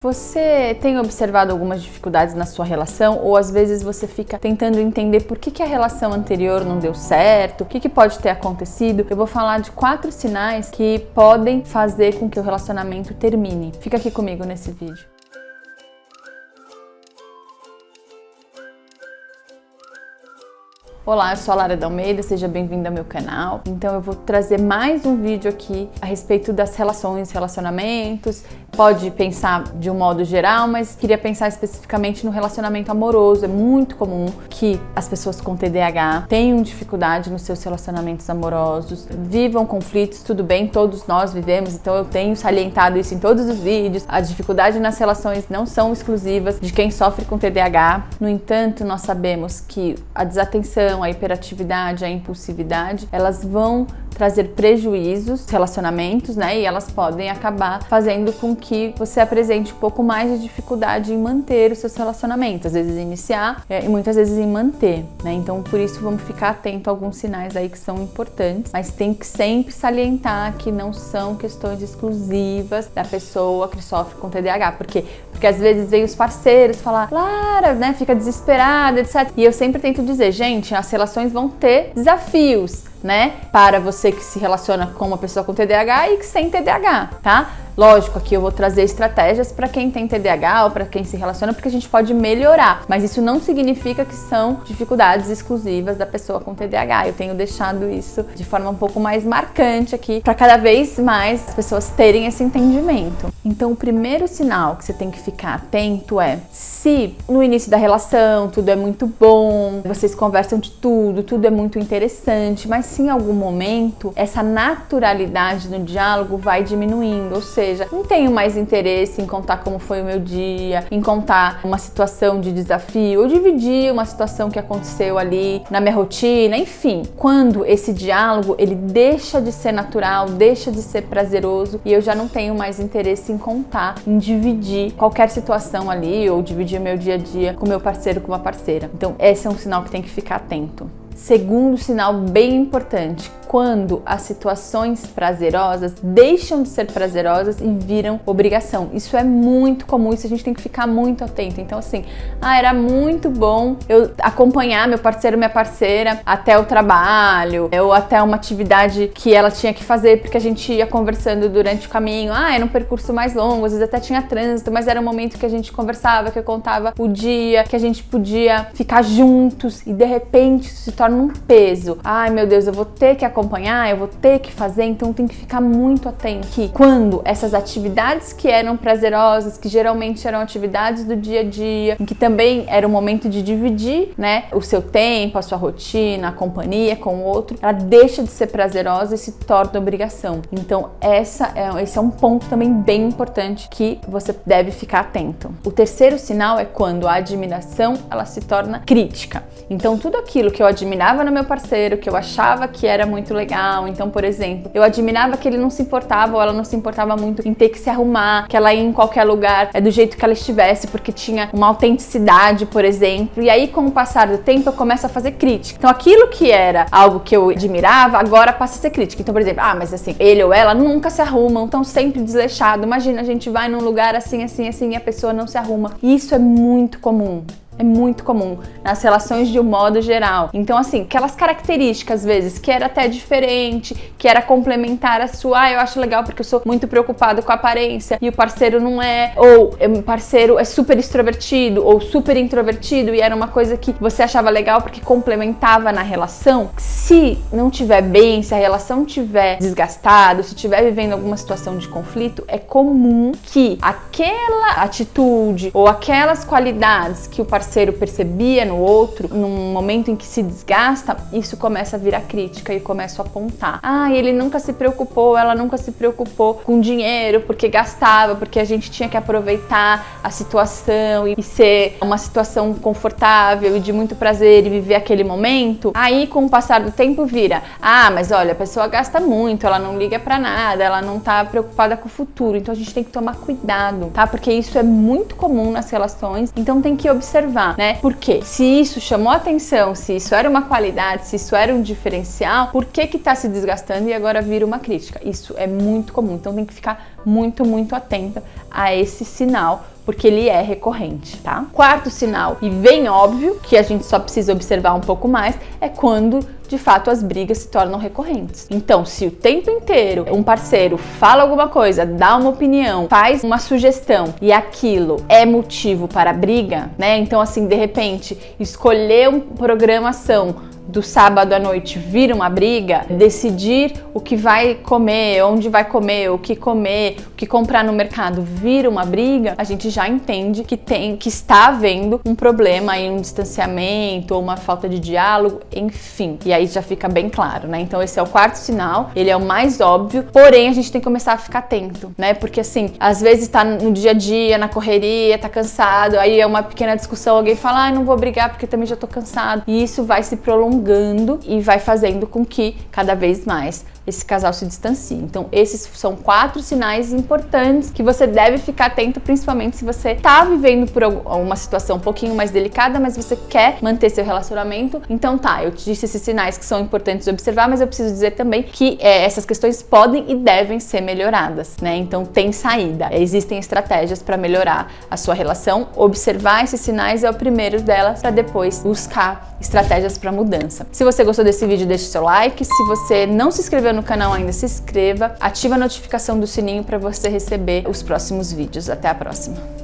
Você tem observado algumas dificuldades na sua relação ou às vezes você fica tentando entender por que a relação anterior não deu certo, o que pode ter acontecido? Eu vou falar de 4 sinais que podem fazer com que o relacionamento termine. Fica aqui comigo nesse vídeo. Olá, eu sou a Lara D'Almeida, seja bem-vinda ao meu canal. Então eu vou trazer mais um vídeo aqui a respeito das relações, relacionamentos. Pode pensar de um modo geral, mas queria pensar especificamente no relacionamento amoroso. É muito comum que as pessoas com TDAH tenham dificuldade nos seus relacionamentos amorosos, vivam conflitos, tudo bem, todos nós vivemos, então eu tenho salientado isso em todos os vídeos. A dificuldade nas relações não são exclusivas de quem sofre com TDAH. No entanto, nós sabemos que a desatenção, a hiperatividade, a impulsividade, elas vão trazer prejuízos nos relacionamentos, né? E elas podem acabar fazendo com que você apresente um pouco mais de dificuldade em manter os seus relacionamentos, às vezes iniciar e muitas vezes em manter, né? Então, por isso, vamos ficar atento a alguns sinais aí que são importantes, mas tem que sempre salientar que não são questões exclusivas da pessoa que sofre com TDAH. Por quê? Porque às vezes vem os parceiros falar, Lara, né? Fica desesperada, etc. E eu sempre tento dizer, gente, as relações vão ter desafios, né? Para você que se relaciona com uma pessoa com TDAH e que sem TDAH, tá? Lógico, aqui eu vou trazer estratégias para quem tem TDAH ou para quem se relaciona, porque a gente pode melhorar, mas isso não significa que são dificuldades exclusivas da pessoa com TDAH. Eu tenho deixado isso de forma um pouco mais marcante aqui, para cada vez mais as pessoas terem esse entendimento. Então, o primeiro sinal que você tem que ficar atento é se no início da relação tudo é muito bom, vocês conversam de tudo, tudo é muito interessante, mas se em algum momento essa naturalidade no diálogo vai diminuindo, ou seja, não tenho mais interesse em contar como foi o meu dia, em contar uma situação de desafio, ou dividir uma situação que aconteceu ali na minha rotina, enfim. Quando esse diálogo, ele deixa de ser natural, deixa de ser prazeroso e eu já não tenho mais interesse em contar, em dividir qualquer situação ali, ou dividir o meu dia a dia com meu parceiro, com uma parceira. Então, esse é um sinal que tem que ficar atento. Segundo sinal bem importante, quando as situações prazerosas deixam de ser prazerosas e viram obrigação. Isso é muito comum, isso a gente tem que ficar muito atento. Então assim, era muito bom eu acompanhar meu parceiro, minha parceira até o trabalho, ou até uma atividade que ela tinha que fazer, porque a gente ia conversando durante o caminho. Era um percurso mais longo, às vezes até tinha trânsito, mas era um momento que a gente conversava, que eu contava o dia, que a gente podia ficar juntos e de repente isso se torna um peso. Ai meu Deus, eu vou ter que acompanhar, eu vou ter que fazer, então tem que ficar muito atento que quando essas atividades que eram prazerosas, que geralmente eram atividades do dia a dia, em que também era o momento de dividir, né, o seu tempo, a sua rotina, a companhia com o outro, ela deixa de ser prazerosa e se torna obrigação. Então esse é um ponto também bem importante que você deve ficar atento. O terceiro sinal é quando a admiração ela se torna crítica. Então tudo aquilo que eu admirava no meu parceiro, que eu achava que era muito legal, então, por exemplo, eu admirava que ele não se importava ou ela não se importava muito em ter que se arrumar, que ela ia em qualquer lugar do jeito que ela estivesse, porque tinha uma autenticidade, por exemplo, e aí com o passar do tempo eu começo a fazer crítica. Então aquilo que era algo que eu admirava, agora passa a ser crítica. Então, por exemplo, mas assim, ele ou ela nunca se arrumam, estão sempre desleixados. Imagina, a gente vai num lugar assim, e a pessoa não se arruma. Isso é muito comum. É muito comum nas relações de um modo geral. Então, assim, aquelas características, às vezes, que era até diferente, que era complementar a sua, eu acho legal porque eu sou muito preocupado com a aparência e o parceiro não é, ou o parceiro é super extrovertido ou super introvertido e era uma coisa que você achava legal porque complementava na relação. Se não tiver bem, se a relação tiver desgastada, se estiver vivendo alguma situação de conflito, é comum que aquela atitude ou aquelas qualidades que o parceiro percebia no outro, num momento em que se desgasta, isso começa a virar crítica e começa a apontar. Ele nunca se preocupou, ela nunca se preocupou com dinheiro, porque gastava, porque a gente tinha que aproveitar a situação e ser uma situação confortável e de muito prazer e viver aquele momento. Aí, com o passar do tempo, vira, mas olha, a pessoa gasta muito, ela não liga pra nada, ela não tá preocupada com o futuro, então a gente tem que tomar cuidado, tá? Porque isso é muito comum nas relações, então tem que observar observar, né? Porque se isso chamou atenção, se isso era uma qualidade, se isso era um diferencial, por que que tá se desgastando e agora vira uma crítica? Isso é muito comum, então tem que ficar muito, muito atenta a esse sinal, porque ele é recorrente, tá? Quarto sinal, e bem óbvio, que a gente só precisa observar um pouco mais, é quando de fato as brigas se tornam recorrentes. Então, se o tempo inteiro um parceiro fala alguma coisa, dá uma opinião, faz uma sugestão e aquilo é motivo para briga, né? Então, assim, de repente, escolher uma programação do sábado à noite vira uma briga, decidir o que vai comer, onde vai comer, o que comprar no mercado vira uma briga, a gente já entende que está havendo um problema aí, um distanciamento ou uma falta de diálogo, enfim. E aí já fica bem claro, né? Então esse é o quarto sinal, ele é o mais óbvio, porém a gente tem que começar a ficar atento, né? Porque assim, às vezes tá no dia a dia, na correria, tá cansado, aí é uma pequena discussão, alguém fala, não vou brigar porque também já tô cansado. E isso vai se prolongando e vai fazendo com que cada vez mais esse casal se distancie. Então esses são 4 sinais importantes que você deve ficar atento, principalmente se você tá vivendo por uma situação um pouquinho mais delicada, mas você quer manter seu relacionamento. Então tá, eu te disse esses sinais que são importantes de observar, mas eu preciso dizer também que essas questões podem e devem ser melhoradas, né? Então tem saída, existem estratégias para melhorar a sua relação. Observar esses sinais é o primeiro delas, para depois buscar estratégias para mudança. Se você gostou desse vídeo, deixe seu like. Se você não se inscreveu no canal ainda, se inscreva, ativa a notificação do sininho para você receber os próximos vídeos. Até a próxima!